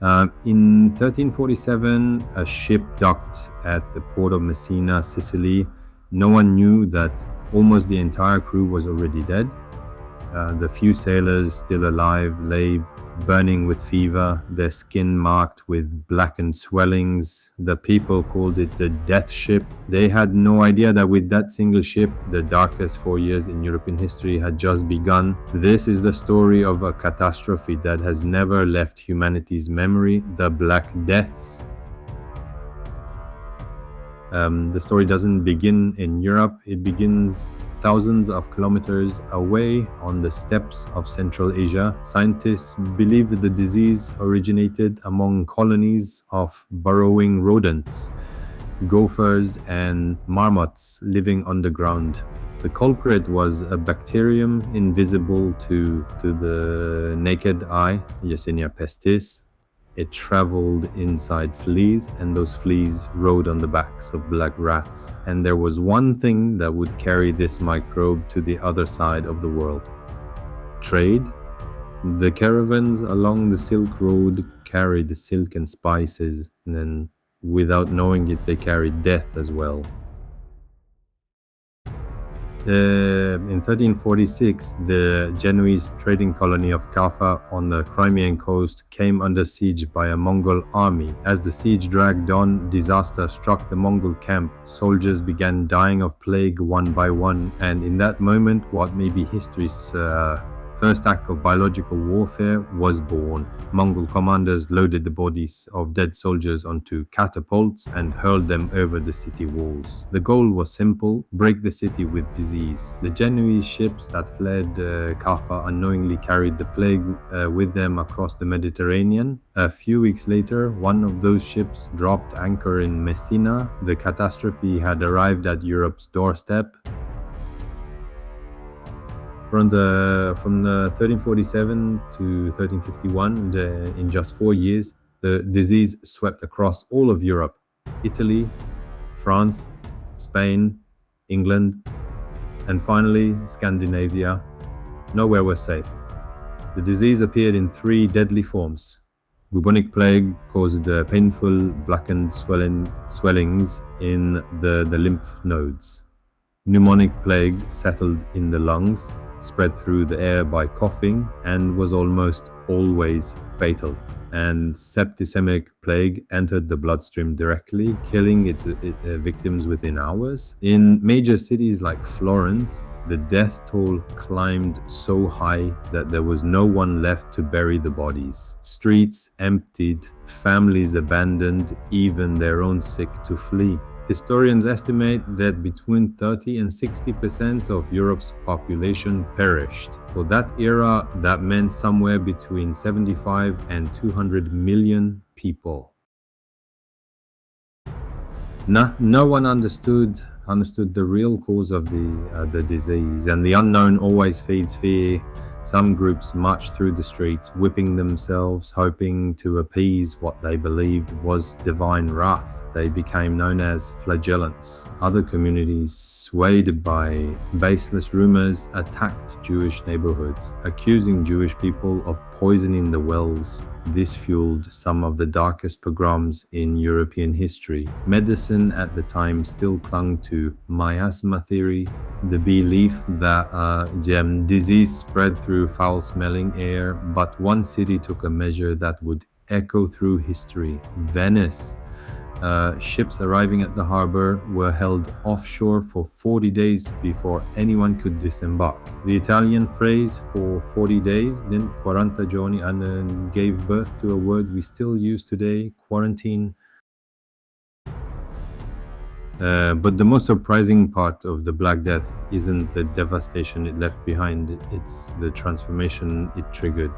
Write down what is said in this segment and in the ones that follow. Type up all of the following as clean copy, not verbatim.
In 1347, a ship docked at the port of Messina, Sicily. No one knew that almost the entire crew was already dead. The few sailors still alive lay burning with fever, their skin marked with blackened swellings. The people called it the death ship. They had no idea that with that single ship, the darkest 4 years in European history had just begun. This is the story of a catastrophe that has never left humanity's memory, the Black Deaths. The story doesn't begin in Europe, it begins thousands of kilometers away on the steppes of Central Asia. Scientists believe the disease originated among colonies of burrowing rodents, gophers and marmots living underground. The culprit was a bacterium invisible to the naked eye, Yersinia pestis. It traveled inside fleas, and those fleas rode on the backs of black rats. And there was one thing that would carry this microbe to the other side of the world: trade. The caravans along the Silk Road carried silk and spices, and then, without knowing it, they carried death as well. In 1346, the Genoese trading colony of Caffa on the Crimean coast came under siege by a Mongol army. As the siege dragged on, disaster struck the Mongol camp. Soldiers began dying of plague one by one, and in that moment, what may be history's first act of biological warfare was born. Mongol commanders loaded the bodies of dead soldiers onto catapults and hurled them over the city walls. The goal was simple: break the city with disease. The Genoese ships that fled Caffa unknowingly carried the plague with them across the Mediterranean. A few weeks later, one of those ships dropped anchor in Messina. The catastrophe had arrived at Europe's doorstep. From 1347 to 1351, in just 4 years, the disease swept across all of Europe: Italy, France, Spain, England, and finally Scandinavia. Nowhere was safe. The disease appeared in 3 deadly forms. Bubonic plague caused painful blackened swellings in the lymph nodes. Pneumonic plague settled in the lungs, spread through the air by coughing, and was almost always fatal. And septicemic plague entered the bloodstream directly, killing its victims within hours. In major cities like Florence, the death toll climbed so high that there was no one left to bury the bodies. Streets emptied, families abandoned, even their own sick to flee. Historians estimate that between 30 and 60% of Europe's population perished. For that era, that meant somewhere between 75 and 200 million people. No one understood the real cause of the disease, and the unknown always feeds fear. Some groups marched through the streets, whipping themselves, hoping to appease what they believed was divine wrath. They became known as flagellants. Other communities, swayed by baseless rumors, attacked Jewish neighborhoods, accusing Jewish people of poisoning the wells. This fueled some of the darkest pogroms in European history. Medicine at the time still clung to miasma theory, the belief that disease spread through foul-smelling air, but one city took a measure that would echo through history: Venice. Ships arriving at the harbor were held offshore for 40 days before anyone could disembark. The Italian phrase for 40 days, 40 giorni, and gave birth to a word we still use today: quarantine. But the most surprising part of the Black Death isn't the devastation it left behind, it's the transformation it triggered.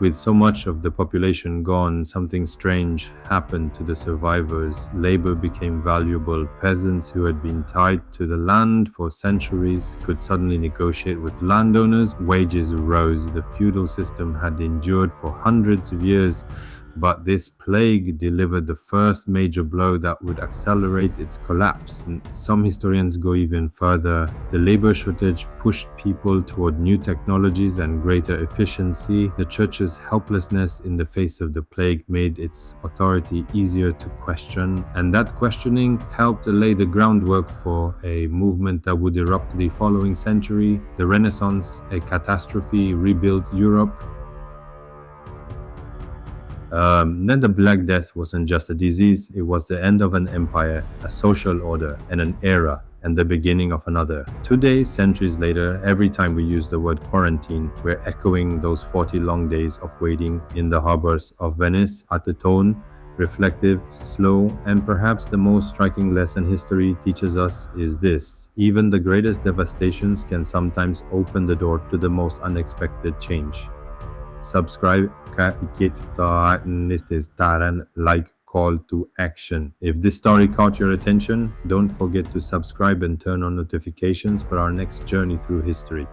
With so much of the population gone, something strange happened to the survivors. Labor became valuable. Peasants who had been tied to the land for centuries could suddenly negotiate with landowners. Wages rose. The feudal system had endured for hundreds of years, But this plague delivered the first major blow that would accelerate its collapse. And some historians go even further. The labor shortage pushed people toward new technologies and greater efficiency. The church's helplessness in the face of the plague made its authority easier to question, and that questioning helped lay the groundwork for a movement that would erupt the following century. The Renaissance, a catastrophe, rebuilt Europe. Then the Black Death wasn't just a disease, it was the end of an empire, a social order, and an era, and the beginning of another. Today, centuries later, every time we use the word quarantine, we're echoing those 40 long days of waiting in the harbors of Venice at a tone, reflective, slow, and perhaps the most striking lesson history teaches us is this: even the greatest devastations can sometimes open the door to the most unexpected change. Subscribe, like, call to action. If this story caught your attention, don't forget to subscribe and turn on notifications for our next journey through history.